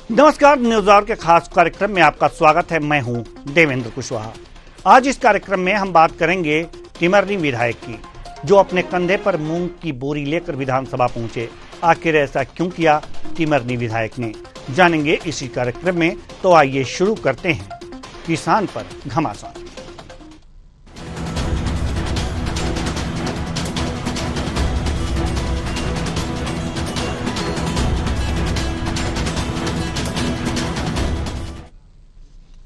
नमस्कार, news our के खास कार्यक्रम में आपका स्वागत है। मैं हूं देवेंद्र कुशवाहा। आज इस कार्यक्रम में हम बात करेंगे टिमरनी विधायक की, जो अपने कंधे पर मूंग की बोरी लेकर विधानसभा पहुंचे। आखिर ऐसा क्यों किया टिमरनी विधायक ने, जानेंगे इसी कार्यक्रम में। तो आइए शुरू करते हैं किसान पर घमासान।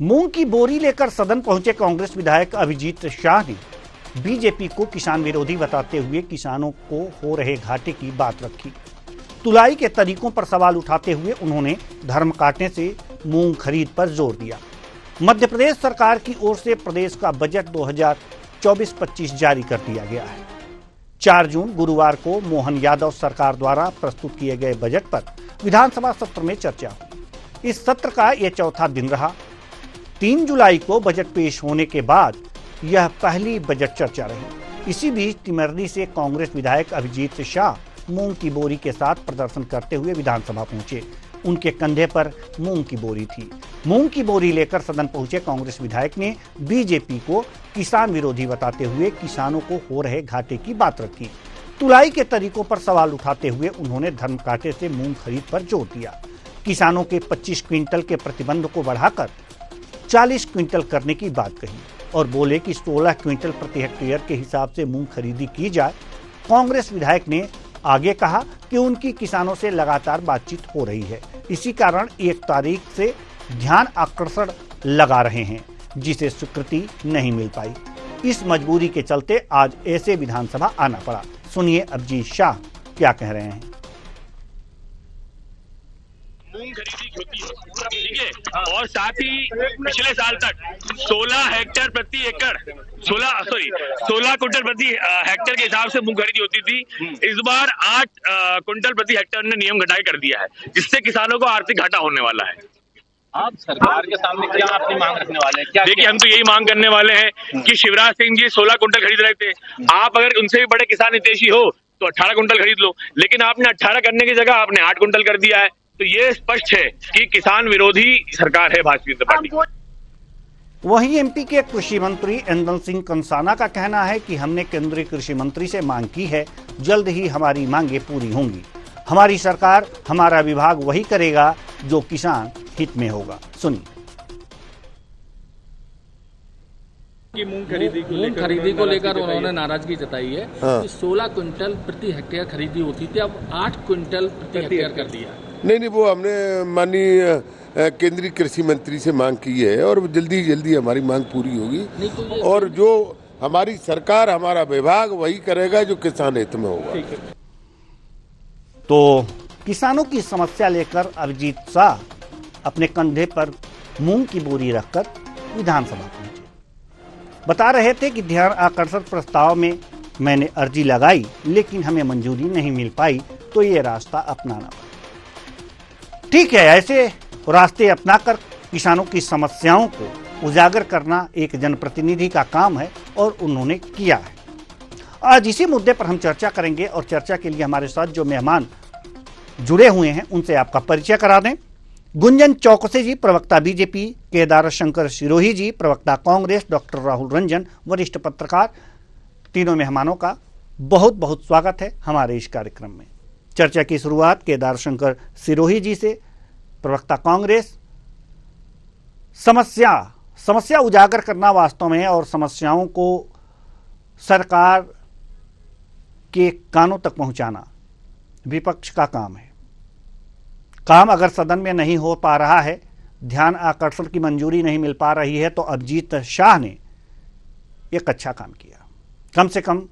मूंग की बोरी लेकर सदन पहुंचे कांग्रेस विधायक अभिजीत शाह ने बीजेपी को किसान विरोधी बताते हुए किसानों को हो रहे घाटे की बात रखी। तुलाई के तरीकों पर सवाल उठाते हुए उन्होंने धर्म काटने से मूंग खरीद पर जोर दिया। मध्य प्रदेश सरकार की ओर से प्रदेश का बजट 2024-25 जारी कर दिया गया है। 4 जून गुरुवार को मोहन यादव सरकार द्वारा प्रस्तुत किए गए बजट पर विधानसभा सत्र में चर्चा हुई। इस सत्र का यह चौथा दिन रहा। 3 जुलाई को बजट पेश होने के बाद यह पहली बजट चर्चा रही। इसी बीच टिमरनी से कांग्रेस विधायक अभिजीत शाह मूंग की बोरी के साथ प्रदर्शन करते हुए विधानसभा पहुंचे। उनके कंधे पर मूंग की बोरी थी। मूंग की बोरी लेकर सदन पहुंचे कांग्रेस विधायक ने बीजेपी को किसान विरोधी बताते हुए किसानों को हो रहे घाटे की बात रखी। तुलाई के तरीकों पर सवाल उठाते हुए उन्होंने धर्म कांटे से मूंग खरीद पर जोर दिया। किसानों के 25 क्विंटल के प्रतिबंध को बढ़ाकर 40 क्विंटल करने की बात कही और बोले कि 16 क्विंटल प्रति हेक्टेयर के हिसाब से मूंग खरीदी की जाए। कांग्रेस विधायक ने आगे कहा कि उनकी किसानों से लगातार बातचीत हो रही है, इसी कारण 1 तारीख से ध्यान आकर्षण लगा रहे हैं, जिसे स्वीकृति नहीं मिल पाई। इस मजबूरी के चलते आज ऐसे विधानसभा आना पड़ा। सुनिए अभिजीत शाह क्या कह रहे हैं। मूंग खरीदी होती है, ठीक है, और साथ ही पिछले साल तक 16 हेक्टेयर प्रति एकड़ 16 कुंटल प्रति हेक्टेयर के हिसाब से मूंग खरीदी होती थी। इस बार 8 कुंटल प्रति हेक्टेयर ने नियम घटाई कर दिया है, जिससे किसानों को आर्थिक घाटा होने वाला है। आप सरकार के सामने क्या अपनी मांग रखने वाले हैं? देखिए, हम तो यही मांग करने वाले हैं कि शिवराज सिंह जी 16 कुंटल खरीद रहे थे। आप अगर उनसे भी बड़े किसान हितैषी हो तो 18 कुंटल खरीद लो, लेकिन आपने 18 करने की जगह आपने 8 कुंटल कर दिया है। तो ये स्पष्ट है कि किसान विरोधी सरकार है भारतीय जनता पार्टी। वहीं एमपी के कृषि मंत्री इंदल सिंह कंसाना का कहना है कि हमने केंद्रीय कृषि मंत्री से मांग की है, जल्द ही हमारी मांगे पूरी होंगी। हमारी सरकार, हमारा विभाग वही करेगा जो किसान हित में होगा। सुनिए। मूंग खरीदी को लेकर उन्होंने नाराजगी जताई है कि 16 क्विंटल प्रति हेक्टेयर खरीदी होती थी, अब 8 क्विंटल प्रति हेक्टेयर कर दिया। नहीं, वो हमने माननीय केंद्रीय कृषि मंत्री से मांग की है और जल्दी हमारी मांग पूरी होगी। तो और जो हमारी सरकार, हमारा विभाग वही करेगा जो किसान हित में होगा। तो किसानों की समस्या लेकर अभिजीत शाह अपने कंधे पर मूंग की बोरी रखकर विधानसभा पहुंचे। बता रहे थे कि ध्यान आकर्षण प्रस्ताव में मैंने अर्जी लगाई, लेकिन हमें मंजूरी नहीं मिल पाई, तो ये रास्ता अपनाना पड़ा। ठीक है, ऐसे रास्ते अपनाकर किसानों की समस्याओं को उजागर करना एक जनप्रतिनिधि का काम है और उन्होंने किया है। आज इसी मुद्दे पर हम चर्चा करेंगे और चर्चा के लिए हमारे साथ जो मेहमान जुड़े हुए हैं उनसे आपका परिचय करा दें। गुंजन चौकसे जी, प्रवक्ता बीजेपी, केदार शंकर सिरोही जी, प्रवक्ता कांग्रेस, डॉक्टर राहुल रंजन, वरिष्ठ पत्रकार। तीनों मेहमानों का बहुत बहुत स्वागत है हमारे इस कार्यक्रम में। चर्चा की शुरुआत केदार शंकर सिरोही जी से। प्रवक्ता कांग्रेस, समस्या उजागर करना वास्तव में और समस्याओं को सरकार के कानों तक पहुंचाना विपक्ष का काम है। काम अगर सदन में नहीं हो पा रहा है, ध्यान आकर्षण की मंजूरी नहीं मिल पा रही है, तो अभिजीत शाह ने एक अच्छा काम किया। कम से कम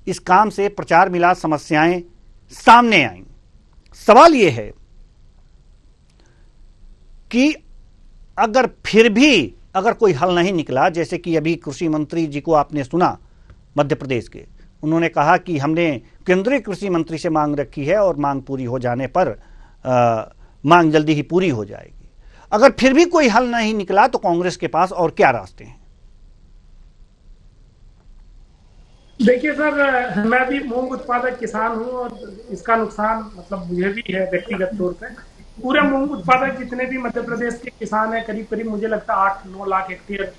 इस काम से प्रचार मिला, समस्याएं सामने आईं। सवाल यह है कि अगर फिर भी कोई हल नहीं निकला, जैसे कि अभी कृषि मंत्री जी को आपने सुना मध्य प्रदेश के, उन्होंने कहा कि हमने केंद्रीय कृषि मंत्री से मांग रखी है और मांग पूरी हो जाने पर मांग जल्दी ही पूरी हो जाएगी। अगर फिर भी कोई हल नहीं निकला तो कांग्रेस के पास और क्या रास्ते हैं? देखिए सर, मैं भी मूंग उत्पादक किसान हूं और इसका नुकसान मुझे भी है व्यक्तिगत तौर पे। पूरे मूंग उत्पादक जितने भी मध्य प्रदेश के किसान हैं, करीब करीब मुझे लगता है 8-9 लाख हेक्टेयर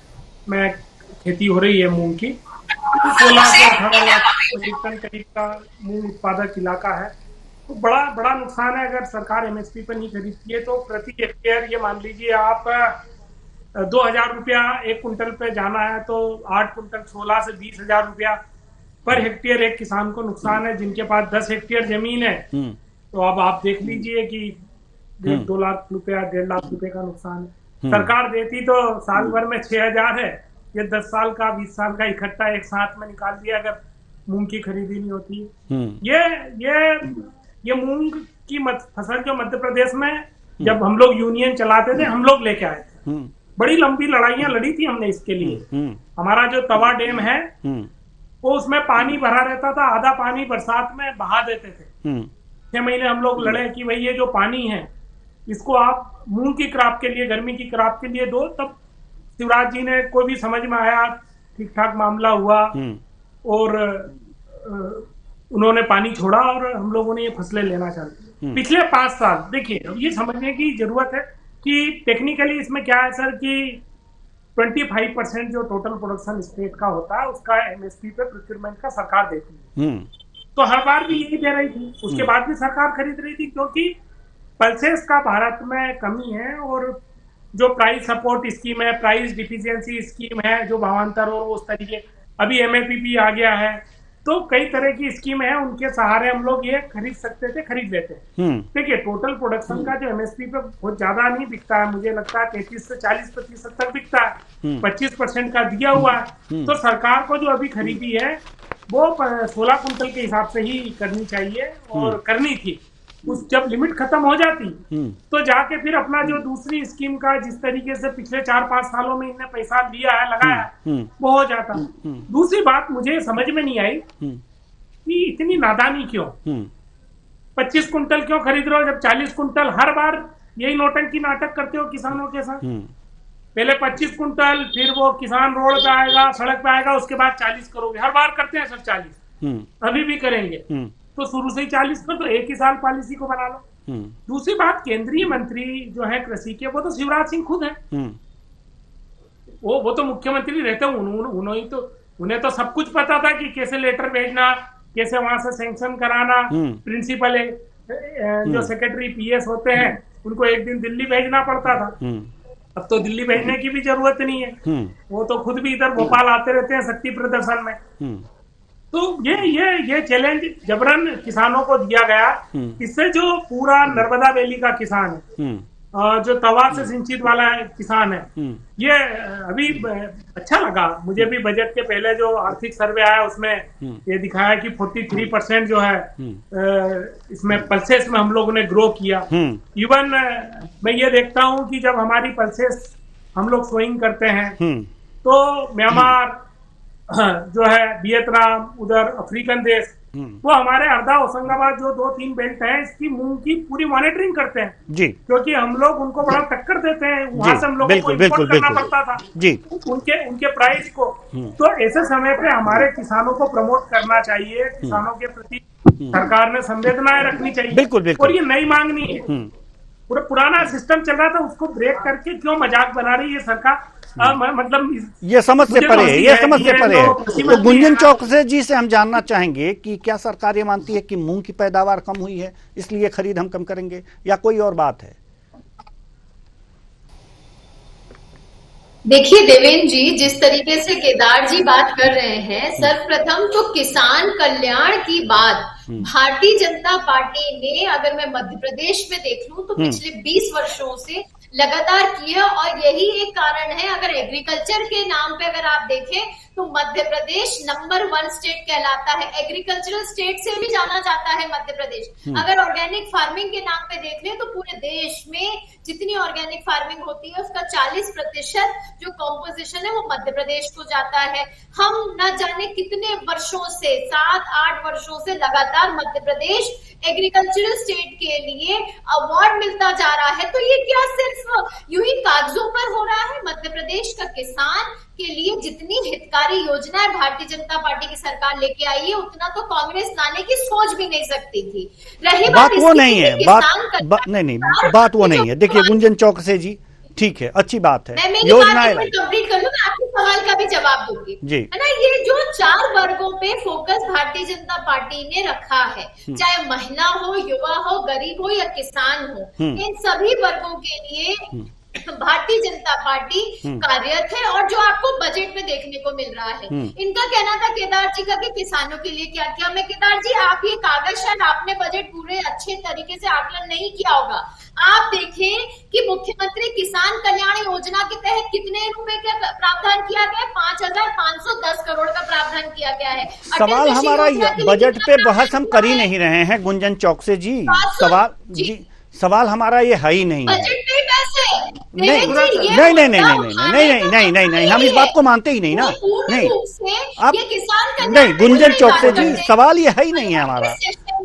में खेती हो रही है मूंग की। 16 से 18 लाख मीट्रिक टन करीब का मूंग उत्पादक इलाका है। तो बड़ा बड़ा नुकसान है अगर सरकार एमएसपी पर नहीं खरीदती है। तो प्रति हेक्टेयर ये मान लीजिए आप 2,000 रुपया एक कुंटल पे जाना है, तो 8 कुंटल 16 से 20,000 रुपया पर हेक्टेयर एक किसान को नुकसान है। जिनके पास 10 हेक्टेयर जमीन है तो अब आप देख लीजिए कि 1.5-2 लाख रुपया 1.5 लाख रुपए का नुकसान है। सरकार देती तो साल भर में 6,000 है, ये 10 साल का 20 साल का इकट्ठा एक साथ में निकाल दिया अगर मूंग की खरीदी नहीं होती है। ये मूंग की फसल जो मध्य प्रदेश में जब हम लोग यूनियन चलाते थे, हम लोग लेके आए थे। बड़ी लंबी लड़ाइयां लड़ी थी हमने इसके लिए। हमारा जो तवा डैम है वो उसमें पानी भरा रहता था, आधा पानी बरसात में बहा देते थे। 6 महीने हम लोग लड़े कि भाई ये जो पानी है इसको आप मूंग की क्रॉप के लिए, गर्मी की क्रॉप के लिए दो। तब शिवराज जी ने कोई भी समझ में आया, ठीक ठाक मामला हुआ और उन्होंने पानी छोड़ा और हम लोगों ने ये फसलें लेना चालू की। पिछले 5 साल देखिए, अब ये समझने की जरूरत है कि टेक्निकली इसमें क्या है सर कि 25% जो टोटल प्रोडक्शन स्टेट का होता है उसका एमएसपी पे प्रोक्योरमेंट का सरकार देती है। तो हर बार भी यही दे रही थी, उसके बाद भी सरकार खरीद रही थी क्योंकि पल्सेस का भारत में कमी है। और जो प्राइस सपोर्ट स्कीम है, प्राइस डिफिशियंसी स्कीम है, जो भावांतर और उस तरीके, अभी एमएपीपी आ गया है, तो कई तरह की स्कीम है, उनके सहारे हम लोग ये खरीद सकते थे, खरीद लेते हैं। देखिए टोटल प्रोडक्शन का जो एमएसपी पे बहुत ज्यादा नहीं बिकता है, मुझे लगता है 33 से 40% तक बिकता है, 25% का दिया हुआ है। तो सरकार को जो अभी खरीदी है वो 16 कुंटल के हिसाब से ही करनी चाहिए और करनी थी। उस जब लिमिट खत्म हो जाती तो जाके फिर अपना जो दूसरी स्कीम का जिस तरीके से पिछले 4-5 सालों में इनने पैसा लिया है, लगाया है, वो हो जाता। दूसरी बात मुझे समझ में नहीं आई कि इतनी नादानी क्यों, 25 कुंटल क्यों खरीद रहे हो जब 40 कुंटल हर बार यही नौटंकी नाटक करते हो किसानों के साथ। पहले 25 कुंटल, फिर वो किसान रोड पे आएगा, सड़क पे आएगा, उसके बाद 40 करोगे। हर बार करते हैं सर 40, अभी भी करेंगे। तो शुरू से ही 40 कर, तो एक ही साल पॉलिसी को बना लो। दूसरी बात, केंद्रीय मंत्री जो है कृषि के, वो तो शिवराज सिंह खुद है। वो तो मुख्यमंत्री रहते हैं, उन्हें तो सब कुछ पता था कि कैसे लेटर भेजना, कैसे वहां से सैंक्शन कराना। प्रिंसिपल जो सेक्रेटरी पीएस होते हैं उनको एक दिन दिल्ली भेजना पड़ता था। अब तो दिल्ली भेजने की भी जरूरत नहीं है, वो तो खुद भी इधर भोपाल आते रहते हैं शक्ति प्रदर्शन में। तो ये चैलेंज जबरन किसानों को दिया गया। इससे जो पूरा नर्मदा वैली का किसान है, जो तवा से सिंचित वाला किसान है, ये अभी अच्छा लगा मुझे भी। बजट के पहले जो आर्थिक सर्वे आया उसमें ये दिखाया कि 43% जो है इसमें पल्सेस में हम लोगों ने ग्रो किया। इवन मैं ये देखता हूँ कि जब हमारी पल्सेस हम लोग सोइंग करते हैं तो म्यांमार जो है, वियतनाम, उधर अफ्रीकन देश, वो हमारे हरदा, होशंगाबाद जो 2-3 बेल्ट है इसकी मूंग की पूरी मॉनिटरिंग करते हैं जी, क्योंकि हम लोग उनको बड़ा टक्कर देते हैं। वहां से हम लोगों को इम्पोर्ट करना पड़ता था जी, उनके प्राइस को। तो ऐसे समय पे हमारे किसानों को प्रमोट करना चाहिए, किसानों के प्रति सरकार ने संवेदनाएं रखनी चाहिए। बिल्कुल। और ये नई मांग नहीं है, पूरा पुराना सिस्टम चल रहा था उसको ब्रेक करके क्यों मजाक बना रही है सरकार। मतलब ये समझ से परे है, ये समझ से परे है। तो गुंजन चौक जी से हम जानना चाहेंगे कि क्या सरकार ये मानती है कि मूंग की पैदावार कम हुई है इसलिए खरीद हम कम करेंगे, या कोई और बात है? देखिए देवेंद्र जी, जिस तरीके से केदार जी बात कर रहे हैं, सर्वप्रथम तो किसान कल्याण की बात भारतीय जनता पार्टी ने, अगर मैं मध्य प्रदेश में देख लूं तो पिछले 20 वर्षों से लगातार की है। और यही एक कारण है, अगर एग्रीकल्चर के नाम पे अगर आप देखें तो मध्य प्रदेश नंबर 1 स्टेट कहलाता है, एग्रीकल्चरल स्टेट से भी जाना जाता है मध्य प्रदेश। अगर ऑर्गेनिक फार्मिंग के नाम पे देख लें तो पूरे देश में जितनी ऑर्गेनिक फार्मिंग होती है उसका 40% जो कॉम्पोजिशन है वो मध्य प्रदेश को जाता है। हम न जाने कितने वर्षों से, 7-8 वर्षों से लगातार मध्य प्रदेश एग्रीकल्चरल स्टेट के लिए अवार्ड मिलता जा रहा है। तो ये क्या सिर्फ सिर्फ यूं ही कागजों पर हो रहा है। मध्य प्रदेश का किसान के लिए जितनी हितकारी योजनाएं भारतीय जनता पार्टी की सरकार लेके आई है, उतना तो कांग्रेस लाने की सोच भी नहीं सकती थी। रही बात वो नहीं है, नहीं, बात वो नहीं है। देखिए गुंजन चौकसे जी, ठीक है, अच्छी बात है, योजनाएं कंप्लीट कर लूं, मैं आपके सवाल का भी जवाब दूंगी जी, है ना। ये जो 4 वर्गों पे फोकस भारतीय जनता पार्टी ने रखा है, चाहे महिला हो, युवा हो, गरीब हो या किसान हो, इन सभी वर्गों के लिए भारतीय जनता पार्टी कार्यरत है। और जो आपको बजट में देखने को मिल रहा है, इनका कहना था केदार जी का कि किसानों के लिए क्या किया। मैं केदार जी, आप ये कागज शायद आपने बजट पूरे अच्छे तरीके से आकलन नहीं किया होगा। आप देखें कि मुख्यमंत्री किसान कल्याण योजना के तहत कितने रुपए का प्रावधान किया गया है? 5,510 करोड़ का प्रावधान किया गया है। सवाल हमारा बजट पे बहस हम कर ही नहीं रहे हैं गुंजन चौकसे जी, सवाल हमारा ये है ही नहीं है। नहीं, हम इस बात को मानते ही नहीं ना। नहीं, आप नहीं गुंजन चौकसे जी, सवाल ये है ही नहीं है हमारा।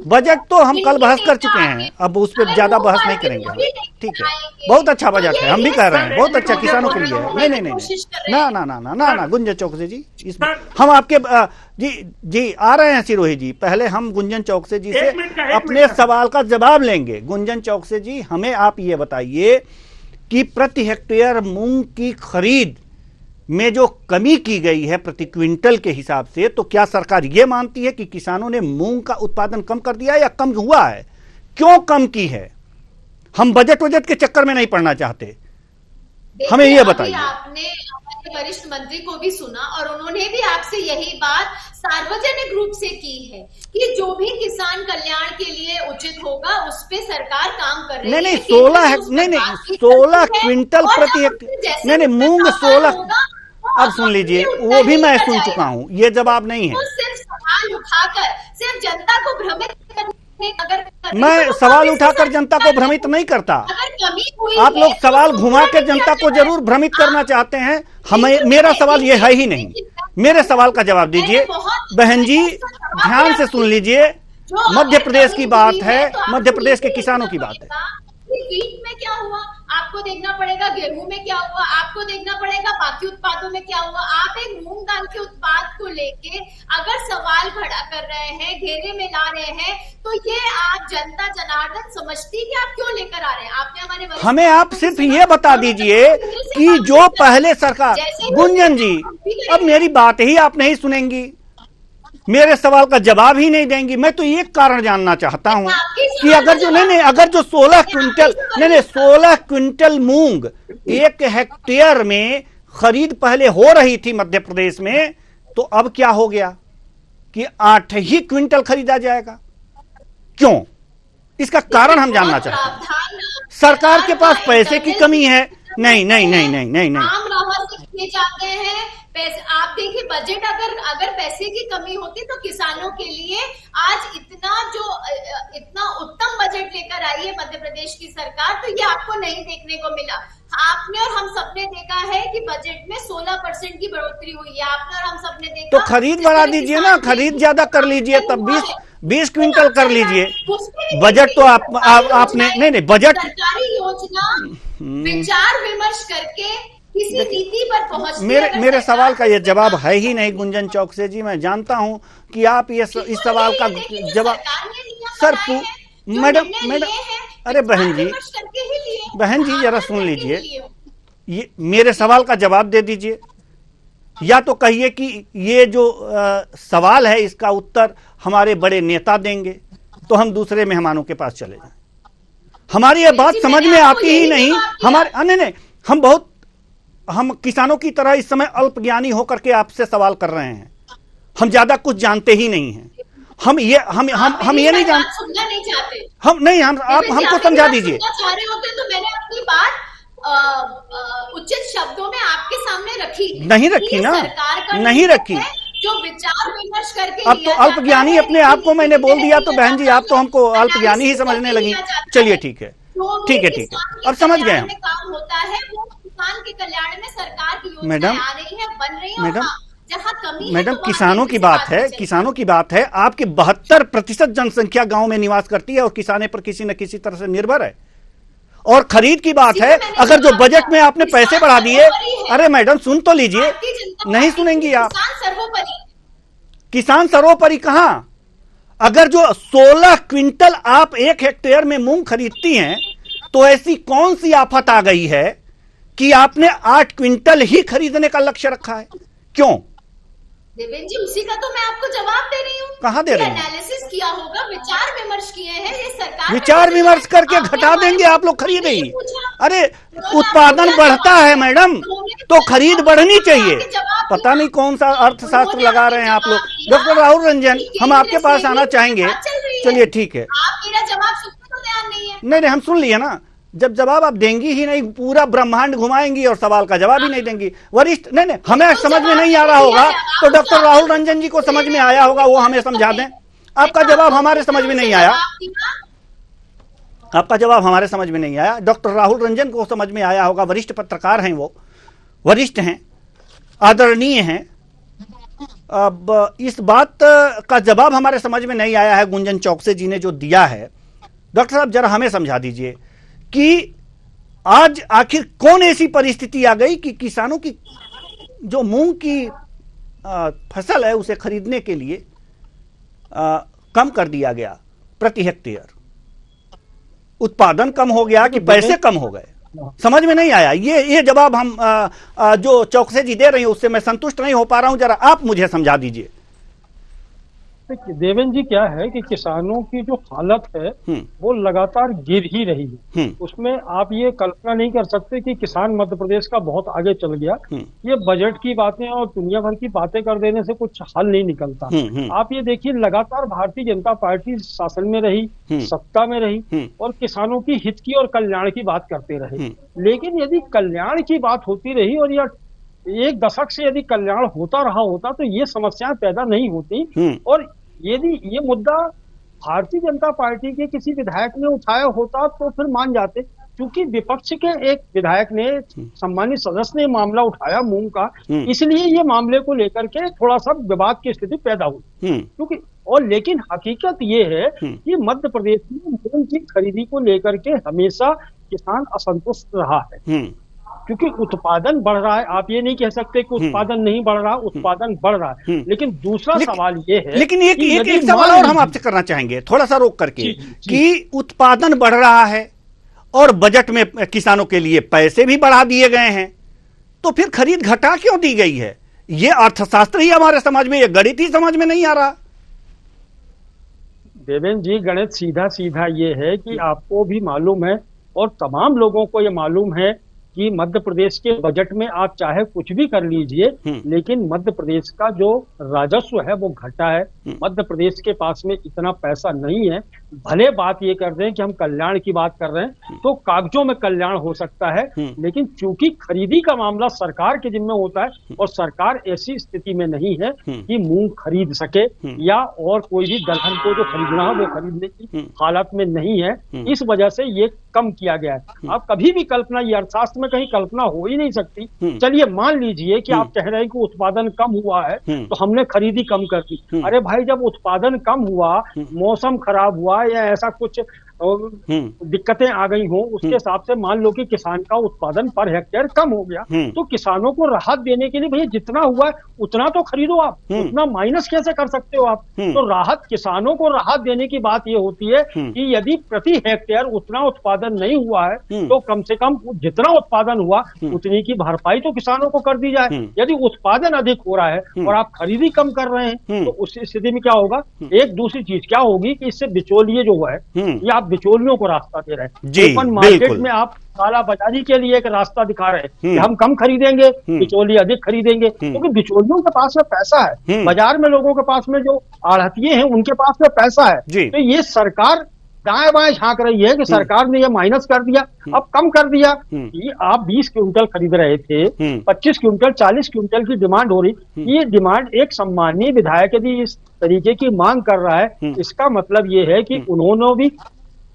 बजट तो हम कल बहस कर चुके हैं, अब उस पर ज्यादा बहस नहीं करेंगे। ठीक है, बहुत अच्छा बजट है, हम भी कह रहे हैं, बहुत अच्छा किसानों के लिए है। नहीं, ना गुंजन चौकसे जी, इसमें हम आपके जी आ रहे हैं सिरोही जी। पहले हम गुंजन चौकसे जी से अपने सवाल का जवाब लेंगे। गुंजन चौकसे जी, हमें आप ये बताइए कि प्रति हेक्टेयर मूंग की खरीद में जो कमी की गई है प्रति क्विंटल के हिसाब से, तो क्या सरकार ये मानती है कि किसानों ने मूंग का उत्पादन कम कर दिया या कम हुआ है? क्यों कम की है? हम बजट के चक्कर में नहीं पड़ना चाहते, हमें ये बताइए। आपने वरिष्ठ मंत्री को भी सुना और उन्होंने भी आपसे यही बात सार्वजनिक रूप से की है कि जो भी किसान कल्याण के लिए उचित होगा उस पे सरकार काम कर रही है। नहीं 16 क्विंटल प्रति हेक्टेयर, नहीं मूंग 16। अब सुन लीजिए, वो भी मैं सुन चुका हूँ, ये जवाब नहीं है। सिर्फ सवाल उठाकर सिर्फ जनता को भ्रमित मैं सवाल उठाकर जनता को भ्रमित नहीं करता। आप लोग सवाल घुमा के जनता को जरूर भ्रमित करना चाहते हैं। हमें, मेरा सवाल ये है ही नहीं। मेरे सवाल का जवाब दीजिए बहन जी, ध्यान से सुन लीजिए। मध्य प्रदेश की बात है, मध्य प्रदेश के किसानों की बात है। वीट में क्या हुआ आपको देखना पड़ेगा, गेहूं में क्या हुआ आपको देखना पड़ेगा, बाकी उत्पादों में क्या हुआ। आप एक मूंग दाल के उत्पाद को लेके अगर सवाल खड़ा कर रहे हैं, घेरे में ला रहे हैं, तो ये आप जनता जनार्दन समझती कि आप क्यों लेकर आ रहे हैं। आपने हमारे हमें आप सिर्फ ये बता दीजिए कि जो पहले सरकार, गुंजन जी अब मेरी बात ही आप नहीं सुनेंगी, मेरे सवाल का जवाब ही नहीं देंगी। मैं तो एक कारण जानना चाहता हूं कि अगर जो अगर जो 16 क्विंटल मूंग 1 हेक्टेयर में खरीद पहले हो रही थी मध्य प्रदेश में, तो अब क्या हो गया कि 8 ही क्विंटल खरीदा जाएगा? क्यों? इसका कारण हम जानना चाहते हैं। सरकार के पास पैसे की कमी है? नहीं। जाते हैं पैसे। आप देखिए बजट अगर पैसे की कमी होती तो किसानों के लिए आज इतना उत्तम बजट लेकर आई है मध्य प्रदेश की सरकार, तो ये आपको नहीं देखने को मिला। आपने और हम सबने देखा है कि बजट में 16% की बढ़ोतरी हुई है। आपने और हम सबने देखा। तो खरीद बढ़ा दीजिए ना, खरीद ज्यादा कर लीजिए, तब 20 क्विंटल कर लीजिए। बजट तो आपने नहीं बजट सरकारी योजना विचार विमर्श करके किसी नीति पर पहुंच। मेरे सवाल का ये जवाब है ही नहीं गुंजन चौकसे जी। मैं जानता हूं कि आप इस सवाल का जवाब सर मैडम अरे बहन जी जरा सुन लीजिए, ये मेरे सवाल का जवाब दे दीजिए, या तो कहिए कि ये जो सवाल है इसका उत्तर हमारे बड़े नेता देंगे, तो हम दूसरे मेहमानों के पास चले जाएं। हमारी ये बात समझ में आती ही नहीं। नहीं, हम किसानों की तरह इस समय अल्पज्ञानी होकर के आपसे सवाल कर रहे हैं। हम ज्यादा कुछ जानते ही नहीं हैं। हम ये नहीं जानते। आप हमको समझा दीजिए। तो मैंने अपनी बात उचित शब्दों में आपके सामने रखी नहीं रखी जो विचार विमर्श करके। अब तो अल्पज्ञानी अपने आप को मैंने बोल दिया, तो बहन जी आप तो हमको अल्पज्ञानी ही समझने लगी। चलिए ठीक है, अब समझ गए हम। काम होता है वो किसान के कल्याण में सरकार की योजनाएं आ रही है, बन रही है। जहां कमी है मैडम किसानों की बात है। आपकी 72% जनसंख्या गांव में निवास करती है और किसाने पर किसी न किसी तरह से निर्भर है। और खरीद की बात है, अगर जो बजट में आपने पैसे बढ़ा दिए, अरे मैडम सुन तो लीजिए, नहीं सुनेंगी आप। किसान सर्वोपरि कहां? अगर जो 16 क्विंटल आप 1 हेक्टेयर में मूंग खरीदती हैं, तो ऐसी कौन सी आफत आ गई है कि आपने 8 क्विंटल ही खरीदने का लक्ष्य रखा है? क्यों? देवेंद्र जी, उसी का तो मैं आपको जवाब दे रही हूँ। कहां दे रही हैं? एनालिसिस किया होगा, विचार विमर्श किए हैं, ये सरकार विचार विमर्श करके घटा देंगे, आप लोग खरीदेंगे। अरे उत्पादन बढ़ता है मैडम, तो खरीद बढ़नी चाहिए। पता नहीं कौन सा अर्थशास्त्र लगा रहे हैं आप लोग। डॉक्टर राहुल रंजन, हम आपके पास आना चाहेंगे। चलिए ठीक है, आप मेरा जवाब सुनने को तैयार नहीं है। नहीं हम सुन लिए ना। जब जवाब आप देंगी ही नहीं, पूरा ब्रह्मांड घुमाएंगी और सवाल का जवाब ही नहीं देंगी। वरिष्ठ नहीं, हमें समझ में नहीं आ रहा होगा तो डॉक्टर राहुल रंजन जी को समझ में आया होगा, वो हमें समझा दें। आपका जवाब हमारे समझ में नहीं आया, आपका जवाब हमारे समझ में नहीं आया। डॉक्टर राहुल रंजन को समझ में आया होगा, वरिष्ठ पत्रकार हैं, वो वरिष्ठ हैं, आदरणीय हैं। अब इस बात का जवाब हमारे समझ में नहीं आया है गुंजन चौकसे जी ने जो दिया है। डॉक्टर साहब जरा हमें समझा दीजिए कि आज आखिर कौन ऐसी परिस्थिति आ गई कि किसानों की जो मूंग की फसल है उसे खरीदने के लिए कम कर दिया गया, प्रति हेक्टेयर उत्पादन कम हो गया कि पैसे कम हो गए? समझ में नहीं आया। ये जवाब हम जो चौकसे जी दे रही हैं उससे मैं संतुष्ट नहीं हो पा रहा हूं, जरा आप मुझे समझा दीजिए। देवेंद्र जी, क्या है कि किसानों की जो हालत है वो लगातार गिर ही रही है। उसमें आप ये कल्पना नहीं कर सकते कि किसान मध्य प्रदेश का बहुत आगे चल गया। ये बजट की बातें और दुनिया भर की बातें कर देने से कुछ हल नहीं निकलता। आप ये देखिए, लगातार भारतीय जनता पार्टी शासन में रही, सत्ता में रही और किसानों की हित की और कल्याण की बात करते रहे। लेकिन यदि कल्याण की बात होती रही और या एक दशक से यदि कल्याण होता रहा होता तो ये समस्याएं पैदा नहीं होती। और यदि ये मुद्दा भारतीय जनता पार्टी के किसी विधायक ने उठाया होता तो फिर मान जाते। क्योंकि विपक्ष के एक विधायक ने, सम्मानित सदस्य ने मामला उठाया मूंग का, इसलिए ये मामले को लेकर के थोड़ा सा विवाद की स्थिति पैदा हुई। क्योंकि और लेकिन हकीकत ये है कि मध्य प्रदेश में मूंग की खरीदी को लेकर के हमेशा किसान असंतुष्ट रहा है। क्योंकि उत्पादन बढ़ रहा है, आप ये नहीं कह सकते कि उत्पादन नहीं बढ़ रहा, उत्पादन बढ़ रहा है। लेकिन दूसरा सवाल ये है, लेकिन एक सवाल और हम आपसे करना चाहेंगे थोड़ा सा रोक करके, कि उत्पादन बढ़ रहा है और बजट में किसानों के लिए पैसे भी बढ़ा दिए गए हैं, तो फिर खरीद घटा क्यों दी गई है? ये अर्थशास्त्र ही हमारे समझ में, ये गणित ही समझ में नहीं आ रहा। देवेंद्र जी, गणित सीधा सीधा ये है कि आपको भी मालूम है और तमाम लोगों को ये मालूम है कि मध्य प्रदेश के बजट में आप चाहे कुछ भी कर लीजिए, लेकिन मध्य प्रदेश का जो राजस्व है वो घटा है। मध्य प्रदेश के पास में इतना पैसा नहीं है। भले बात ये कर रहे हैं कि हम कल्याण की बात कर रहे हैं, तो कागजों में कल्याण हो सकता है, लेकिन चूंकि खरीदी का मामला सरकार के जिम्मे होता है और सरकार ऐसी स्थिति में नहीं है कि मूंग खरीद सके या और कोई भी दलहन को जो खरीदना है वो खरीदने की हालत में नहीं है। इस वजह से ये कम किया गया है। आप कभी भी कल्पना, ये अर्थशास्त्र में कहीं कल्पना हो ही नहीं सकती। चलिए मान लीजिए कि आप कह रहे हैं कि उत्पादन कम हुआ है तो हमने खरीदी कम कर दी। अरे भाई, जब उत्पादन कम हुआ, मौसम खराब हुआ या ऐसा कुछ दिक्कतें आ गई हो, उसके हिसाब से मान लो कि किसान का उत्पादन पर हेक्टेयर कम हो गया, तो किसानों को राहत देने के लिए भैया जितना हुआ है उतना तो खरीदो आप, उतना माइनस कैसे कर सकते हो आप? तो राहत, किसानों को राहत देने की बात ये होती है कि यदि प्रति हेक्टेयर उतना उत्पादन नहीं हुआ है तो कम से कम जितना उत्पादन हुआ उतनी की भरपाई तो किसानों को कर दी जाए। यदि उत्पादन अधिक हो रहा है और आप खरीदी कम कर रहे हैं तो उस स्थिति में क्या होगा? एक दूसरी चीज क्या होगी कि इससे बिचौलिए जो है, ये आप बिचौलियों को रास्ता दे रहे हैं। ओपन मार्केट में आप काला बाजारी के लिए एक रास्ता दिखा रहे हैं कि हम कम खरीदेंगे, बिचौलिए अधिक खरीदेंगे, क्योंकि बिचौलियों के पास में पैसा है। बाजार में लोगों के पास में जो आढ़तिये हैं उनके पास में पैसा है। तो ये सरकार दाएं बाएं झांक रही है कि सरकार ने ये माइनस कर दिया, अब कम कर दिया। ये आप 20 क्विंटल खरीद रहे थे, 25 क्विंटल 40 क्विंटल की डिमांड हो रही। ये डिमांड एक सम्मानीय विधायक यदि इस तरीके की मांग कर रहा है, इसका मतलब ये है कि उन्होंने भी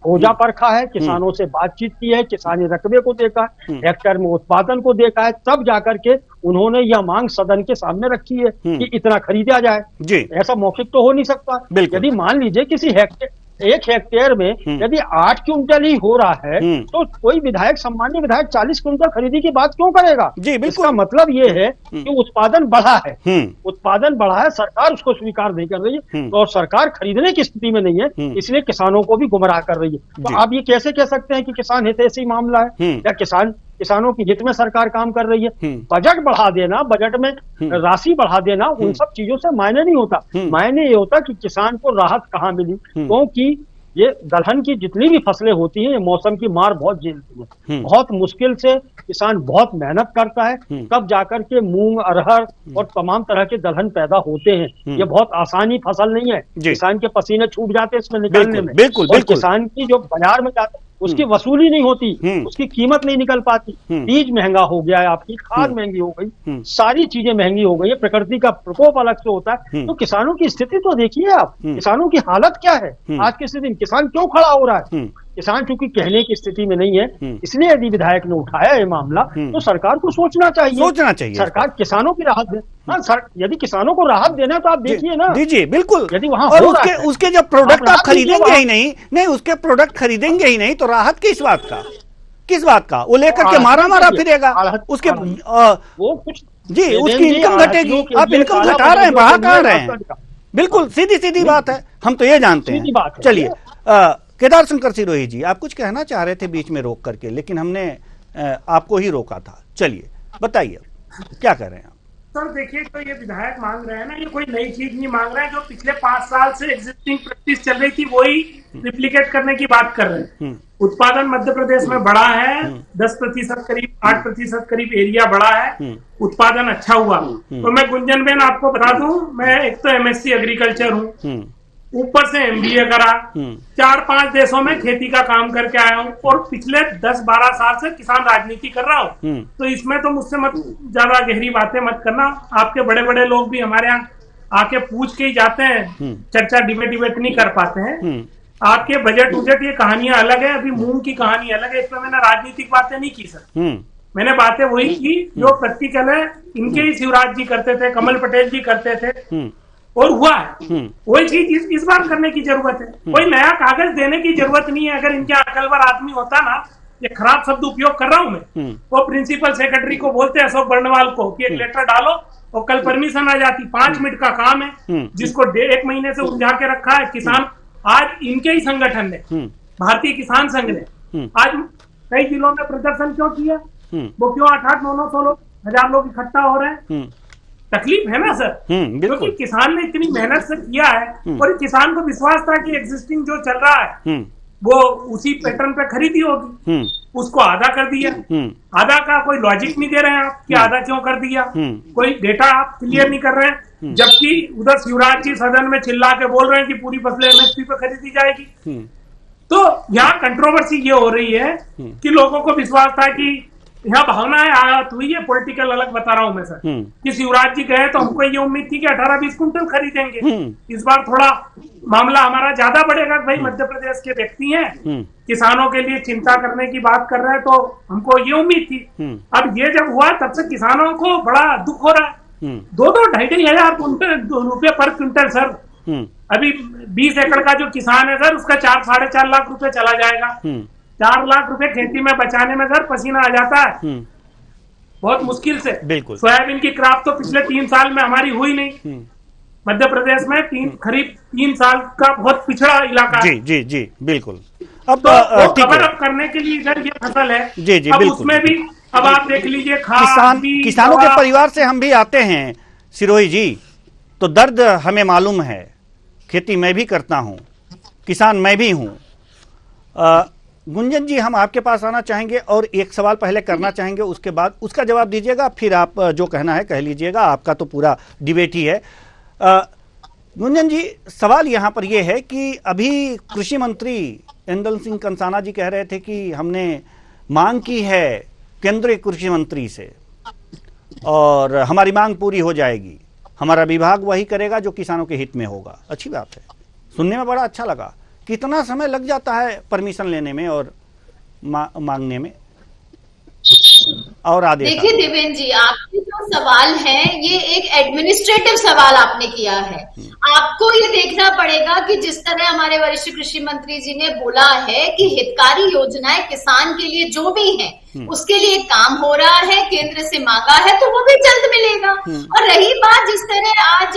खोजा परखा है, किसानों से बातचीत की है, किसानी रकबे को देखा है, हेक्टेयर में उत्पादन को देखा है, तब जाकर के उन्होंने यह मांग सदन के सामने रखी है कि इतना खरीदा जाए। ऐसा मौखिक तो हो नहीं सकता। यदि मान लीजिए किसी हेक्टेयर 1 हेक्टेयर में यदि 8 क्विंटल ही हो रहा है तो कोई विधायक, सामान्य विधायक 40 क्विंटल खरीदी की बात क्यों करेगा? जी बिल्कुल। इसका मतलब ये है कि उत्पादन बढ़ा है, उत्पादन बढ़ा है, सरकार उसको स्वीकार नहीं कर रही है और सरकार खरीदने की स्थिति में नहीं है, इसलिए किसानों को भी गुमराह कर रही है। तो आप ये कैसे कह सकते हैं कि किसान हितैषी मामला है या किसानों की हित में सरकार काम कर रही है? बजट बढ़ा देना, बजट में राशि बढ़ा देना, उन सब चीजों से मायने नहीं होता। मायने ये होता कि किसान को राहत कहाँ मिली, क्योंकि ये दलहन की जितनी भी फसलें होती हैं ये मौसम की मार बहुत झेलती है। बहुत मुश्किल से किसान बहुत मेहनत करता है, तब जाकर के मूंग, अरहर और तमाम तरह के दलहन पैदा होते हैं। ये बहुत आसानी फसल नहीं है, किसान के पसीने छूट जाते हैं इसमें निकालने में। और किसान की जो बाजार में जाता है उसकी वसूली नहीं होती, उसकी कीमत नहीं निकल पाती। बीज महंगा हो गया है, आपकी खाद महंगी हो गई, सारी चीजें महंगी हो गई है, प्रकृति का प्रकोप अलग से होता है। तो किसानों की स्थिति तो देखिए आप, किसानों की हालत क्या है आज की स्थिति में। किसान क्यों खड़ा हो रहा है? किसान चूंकि कहने की स्थिति में नहीं है, इसलिए यदि विधायक ने उठाया ये मामला तो सरकार को सोचना चाहिए। सरकार किसानों की राहत दे। हाँ सर, यदि किसानों को राहत देना है तो आप देखिए ना। जी बिल्कुल। यदि वहाँ और उसके जब प्रोडक्ट आप खरीदेंगे ही नहीं, उसके प्रोडक्ट खरीदेंगे ही नहीं तो राहत किस बात का? वो लेकर के मारा फिरेगा, उसके वो कुछ जी उसकी इनकम घटेगी। आप इनकम घटा रहे हैं, बढ़ा कहाँ रहे हैं? बिल्कुल सीधी बात है, हम तो ये जानते हैं। चलिए केदार शंकर सिरोही जी, आप कुछ कहना चाह रहे थे बीच में रोक करके, लेकिन हमने आपको ही रोका था। चलिए बताइए क्या कह रहे हैं आप? सर देखिए, तो ये विधायक मांग रहे हैं ना, ये कोई नई चीज नहीं मांग रहे हैं। जो पिछले 5 साल से एग्जिस्टिंग प्रैक्टिस चल रही थी वही रिप्लिकेट करने की बात कर रहे हैं। उत्पादन मध्य प्रदेश में बढ़ा है 10% करीब, 8% करीब एरिया बढ़ा है, उत्पादन अच्छा हुआ। तो मैं गुंजन बेन आपको बता दूं, मैं एक तो MSc एग्रीकल्चर हूँ, ऊपर से MBA करा, 4-5 देशों में खेती का काम करके आया हूँ और पिछले 10-12 साल से किसान राजनीति कर रहा हूँ। तो इसमें तो मुझसे मत ज्यादा गहरी बातें मत करना। आपके बड़े बड़े लोग भी हमारे यहाँ आके पूछ के ही जाते हैं, चर्चा डिबेट नहीं कर पाते हैं। आपके बजट ये कहानियां अलग है, अभी मूंग की कहानी अलग है। इसमें मैंने राजनीतिक बातें नहीं की सर, मैंने बातें वही की जो प्रैक्टिकल है। इनके ही शिवराज जी करते थे, कमल पटेल जी करते थे और हुआ है। वही चीज इस बार करने की जरूरत है, कोई नया कागज देने की जरूरत नहीं है। अगर इनके अकलवर आदमी होता ना, ये खराब शब्द उपयोग कर रहा हूं मैं, वो प्रिंसिपल सेक्रेटरी को बोलते हैं अशोक बर्णवाल को कि एक लेटर डालो और कल परमिशन आ जाती। 5 मिनट का काम है, जिसको 1 महीने से उलझा के रखा है किसान। आज इनके ही संगठन ने, भारतीय किसान संघ ने आज कई जिलों में प्रदर्शन क्यों किया? वो क्यों 8-8, 900 लोग, 1000 लोग इकट्ठा हो रहे हैं? तकलीफ है ना सर, क्योंकि किसान ने इतनी मेहनत से किया है और किसान को विश्वास था कि एग्जिस्टिंग जो चल रहा है वो उसी पैटर्न पे खरीदी होगी, उसको आधा कर दिया। आधा का कोई लॉजिक नहीं दे रहे हैं आप कि आधा क्यों कर दिया, कोई डेटा आप क्लियर नहीं कर रहे हैं। जबकि उधर शिवराज जी सदन में चिल्ला के बोल रहे हैं कि पूरी फसलें MSP पे खरीदी जाएगी। तो यहाँ कंट्रोवर्सी ये हो रही है कि लोगों को विश्वास था कि यहाँ भावनाएं आयात हुई है, पॉलिटिकल अलग बता रहा हूं मैं सर, कि शिवराज जी गए तो हमको ये उम्मीद थी कि 18-20 कुंटल खरीदेंगे। इस बार थोड़ा मामला हमारा ज्यादा बढ़ेगा। भाई मध्य प्रदेश के व्यक्ति हैं, किसानों के लिए चिंता करने की बात कर रहे हैं, तो हमको ये उम्मीद थी। अब ये जब हुआ तब से किसानों को बड़ा दुख हो रहा है। 2-2, 2,500 रुपए पर क्विंटल सर। अभी 20 एकड़ का जो किसान है सर, उसका 4-4.5 लाख रुपए चला जाएगा। 4 लाख रुपए खेती में बचाने में सर पसीना आ जाता है बहुत मुश्किल से। बिल्कुल। सोयाबीन की क्रॉप तो पिछले 3 साल में हमारी हुई नहीं। मध्य प्रदेश में करीब 3 साल का बहुत पिछड़ा इलाका है। जी बिल्कुल। अब तो कवर अप करने के लिए इधर ये फसल है। जी अब बिल्कुल। उसमें भी अब आप देख लीजिए, किसानों के परिवार से हम भी आते हैं सिरोही जी, तो दर्द हमें मालूम है। खेती मैं भी करता हूँ, किसान मैं भी हूँ। गुंजन जी, हम आपके पास आना चाहेंगे और एक सवाल पहले करना चाहेंगे, उसके बाद उसका जवाब दीजिएगा, फिर आप जो कहना है कह लीजिएगा। आपका तो पूरा डिबेट ही है। गुंजन जी, सवाल यहाँ पर यह है कि अभी कृषि मंत्री इंदल सिंह कंसाना जी कह रहे थे कि हमने मांग की है केंद्रीय कृषि मंत्री से और हमारी मांग पूरी हो जाएगी, हमारा विभाग वही करेगा जो किसानों के हित में होगा। अच्छी बात है, सुनने में बड़ा अच्छा लगा। कितना समय लग जाता है परमिशन लेने में और मांगने में और आदेश? देखिए देवेंद्र जी, आपके जो सवाल है ये एक एडमिनिस्ट्रेटिव सवाल आपने किया है। आपको ये देखना पड़ेगा कि जिस तरह हमारे वरिष्ठ कृषि मंत्री जी ने बोला है कि हितकारी योजनाएं किसान के लिए जो भी है उसके लिए काम हो रहा है, केंद्र से मांगा है तो वो भी जल्द मिलेगा। और रही बात जिस तरह आज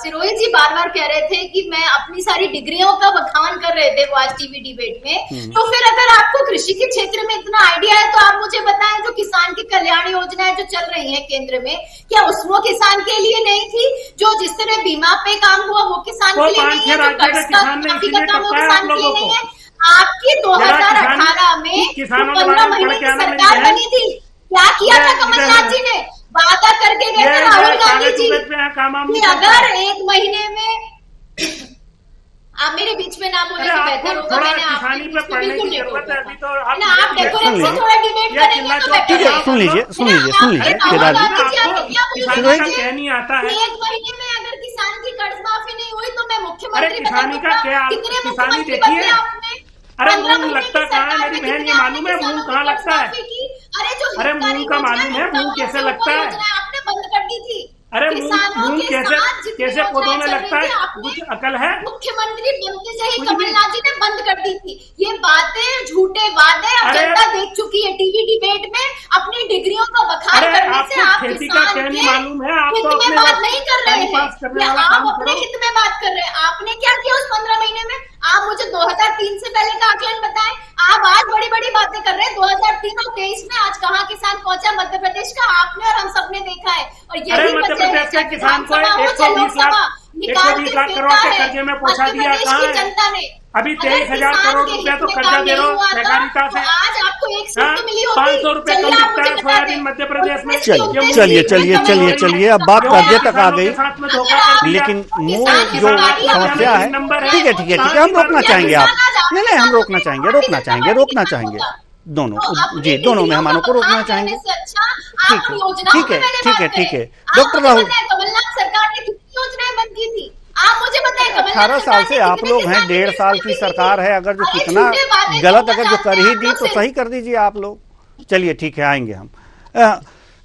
सिरोही जी बार बार कह रहे थे कि मैं अपनी सारी डिग्रियों का बखान कर रहे थे वो आज टीवी डिबेट में, तो फिर अगर आपको कृषि के क्षेत्र में इतना आइडिया है तो आप मुझे बताएं जो किसान की कल्याण योजनाएं जो चल रही है केंद्र में, क्या वो किसान के लिए नहीं थी? जो जिस तरह बीमा पे काम हुआ वो किसान के लिए नहीं है, जो कर्ज का माफी का काम वो किसान के लिए नहीं है। आपकी 2018 में 15 महीने की सरकार बनी थी, क्या किया था कमलनाथ जी ने? वादा करके गए थे राहुल गांधी जी कि अगर 1 महीने में आप मेरे बीच में ना बोले तो बेहतर होगा। मैंने आपको बिल्कुल नहीं बोला, आप डेकोरेट से थोड़ा डिबेट करेंगे तो बेहतर ठीक है, सुन लीजिए केदार जी। नहीं आता है 1 महीने में अगर किसान की कर्ज माफी नहीं हुई तो मैं मुख्यमंत्री किसानी का क्या? कितने किसानी मुख्यमंत्री देखिए, बदले आपने? अरे मूंग लगता कहाँ है मेरी बहन, ये मालूम है मूंग कहाँ लगता है? अरे मूंग का मालूम है मूंग कैसे लगता है? आपने बंद कर दी थी। अरे मूंग कैसे पौधों में लगता है? कुछ अकल है? मुख्यमंत्री बनते से ही कमलनाथ जी ने बंद कर दी थी। ये बातें झूठे वादे अब जनता देख चुकी है टीवी डिबेट में। अपनी डिग्रियों का बखान करने से आप खेती का क्या नहीं मालूम है? आप हित में बात नहीं कर रहे हैं, आप अपने हित में बात कर रहे हैं। आपने क्या किया उस 15 महीने में? आप मुझे 2003 से पहले का आकलन बताएं। आप आज बड़ी बड़ी बातें कर रहे हैं। 2003 और 23 में आज कहाँ किसान पहुंचा मध्य प्रदेश का? आपने और हम सबने देखा है। और यही मध्य प्रदेश के किसान को 120 लाख करोड़ के कर्जे में पहुंचा दिया। कहाँ है जनता ने? अभी 23,000 करोड़ रुपया तो कर्जा दे रहे हो सहकारिता से। आज आपको 100 मिली होगी। 500 रुपए कम मिलता है सोयाबीन मध्य प्रदेश में। चलिए अब बात कर्जे तक आ गई, लेकिन मूल जो समस्या है, ठीक है हम रोकना चाहेंगे आप नहीं हम रोकना चाहेंगे दोनों मेहमानों को रोकना चाहेंगे। ठीक है डॉक्टर राहुल, कमलनाथ सरकार ने कितनी योजनाएं बंद की थी? आप मुझे बताएं। 18 साल से आप लोग हैं, 1.5 साल की सरकार है, अगर जो कितना गलत अगर जो कर ही दी तो सही कर दीजिए आप लोग। चलिए ठीक है, आएंगे हम।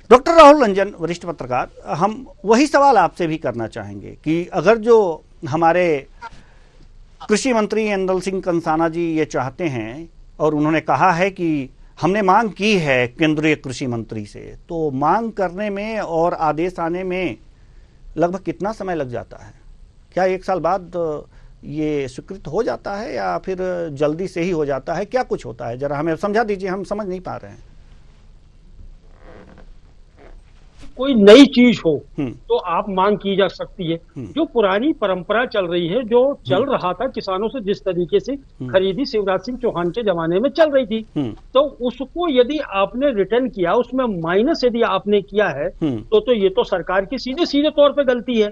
डॉक्टर राहुल रंजन, वरिष्ठ पत्रकार, हम वही सवाल आपसे भी करना चाहेंगे कि अगर जो हमारे कृषि मंत्री इंदल सिंह कंसाना जी ये चाहते हैं और उन्होंने कहा है कि हमने मांग की है केंद्रीय कृषि मंत्री से, तो मांग करने में और आदेश आने में लगभग कितना समय लग जाता है? क्या 1 साल बाद ये स्वीकृत हो जाता है या फिर जल्दी से ही हो जाता है? क्या कुछ होता है, जरा हमें समझा दीजिए, हम समझ नहीं पा रहे हैं। कोई नई चीज हो तो आप मांग की जा सकती है। जो पुरानी परंपरा चल रही है, जो चल रहा था किसानों से, जिस तरीके से खरीदी शिवराज सिंह चौहान के जमाने में चल रही थी, तो उसको यदि आपने रिटर्न किया, उसमें माइनस यदि आपने किया है तो ये तो सरकार की सीधे तौर पे गलती है।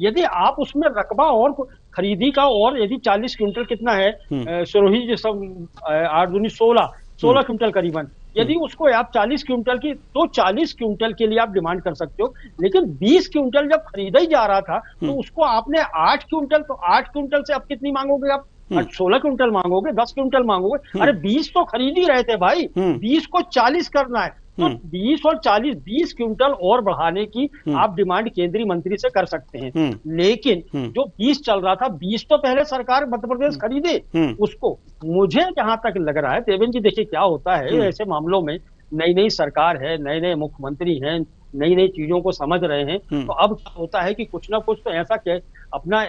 यदि आप उसमें रकबा और खरीदी का और यदि 40 क्विंटल कितना है, सिरोही जो सब 8 दूनी 16 क्विंटल करीबन, यदि उसको आप 40 क्विंटल की, तो 40 क्विंटल के लिए आप डिमांड कर सकते हो। लेकिन 20 क्विंटल जब खरीदा ही जा रहा था तो उसको आपने 8 क्विंटल, तो 8 क्विंटल से अब कितनी मांगोगे आप? 16 क्विंटल मांगोगे, 10 क्विंटल मांगोगे? अरे 20 तो खरीद ही रहे थे भाई, 20 को 40 करना है, तो 20 और 40 20 क्विंटल और बढ़ाने की आप डिमांड केंद्रीय मंत्री से कर सकते हैं। लेकिन जो 20 चल रहा था, 20 तो पहले सरकार मध्य प्रदेश खरीदे उसको। मुझे जहां तक लग रहा है, देवेंद्र जी देखिए क्या होता है ऐसे मामलों में, नई सरकार है, नए मुख्यमंत्री हैं, नई चीजों को समझ रहे हैं, तो अब होता है कि कुछ ना कुछ तो ऐसा अपना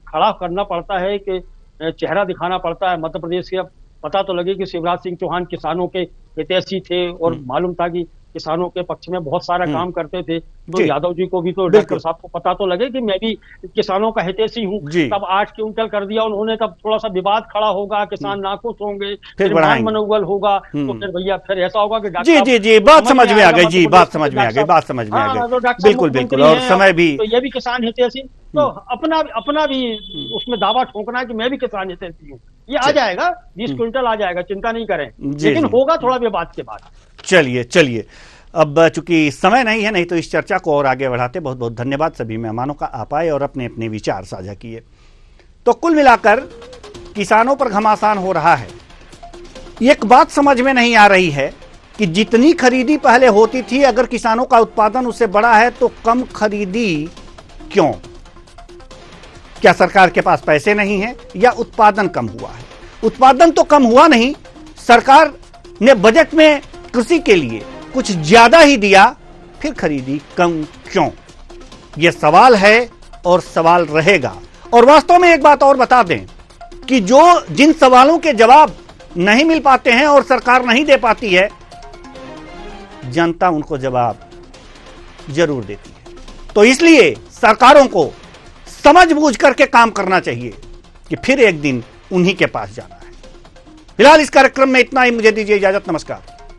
खड़ा करना पड़ता है कि चेहरा दिखाना पड़ता है। मध्य प्रदेश के पता तो लगे कि शिवराज सिंह चौहान किसानों के हितैषी थे और मालूम था कि किसानों के पक्ष में बहुत सारा काम करते थे, तो यादव जी को भी तो डॉक्टर साहब को पता तो लगे कि मैं भी किसानों का हितैषी हूँ। तब 8 क्विंटल कर दिया उन्होंने, तब थोड़ा सा विवाद खड़ा होगा, किसान नाखुश होंगे, फिर मनोबल होगा, तो फिर भैया फिर ऐसा होगा कि जी बात समझ में आ गई, बात समझ में आ गई, बिल्कुल। और समय भी, तो ये भी किसान हितैषी, तो अपना भी उसमें दावा ठोकना है कि मैं भी किसान हितैषी हूँ, ये आ जाएगा, 20 क्विंटल आ जाएगा, चिंता नहीं करें, लेकिन होगा थोड़ा विवाद के बाद। चलिए अब चूंकि समय नहीं है, नहीं तो इस चर्चा को और आगे बढ़ाते। बहुत बहुत धन्यवाद सभी मेहमानों का, आप आए और अपने अपने विचार साझा किए। तो कुल मिलाकर किसानों पर घमासान हो रहा है। एक बात समझ में नहीं आ रही है कि जितनी खरीदी पहले होती थी, अगर किसानों का उत्पादन उससे बड़ा है तो कम खरीदी क्यों? क्या सरकार के पास पैसे नहीं है या उत्पादन कम हुआ है? उत्पादन तो कम हुआ नहीं, सरकार ने बजट में कृषि के लिए कुछ ज्यादा ही दिया, फिर खरीदी कम क्यों? यह सवाल है और सवाल रहेगा। और वास्तव में एक बात और बता दें कि जिन सवालों के जवाब नहीं मिल पाते हैं और सरकार नहीं दे पाती है, जनता उनको जवाब जरूर देती है। तो इसलिए सरकारों को समझ बूझ करके काम करना चाहिए कि फिर एक दिन उन्हीं के पास जाना है। फिलहाल इस कार्यक्रम में इतना ही, मुझे दीजिए इजाजत, नमस्कार।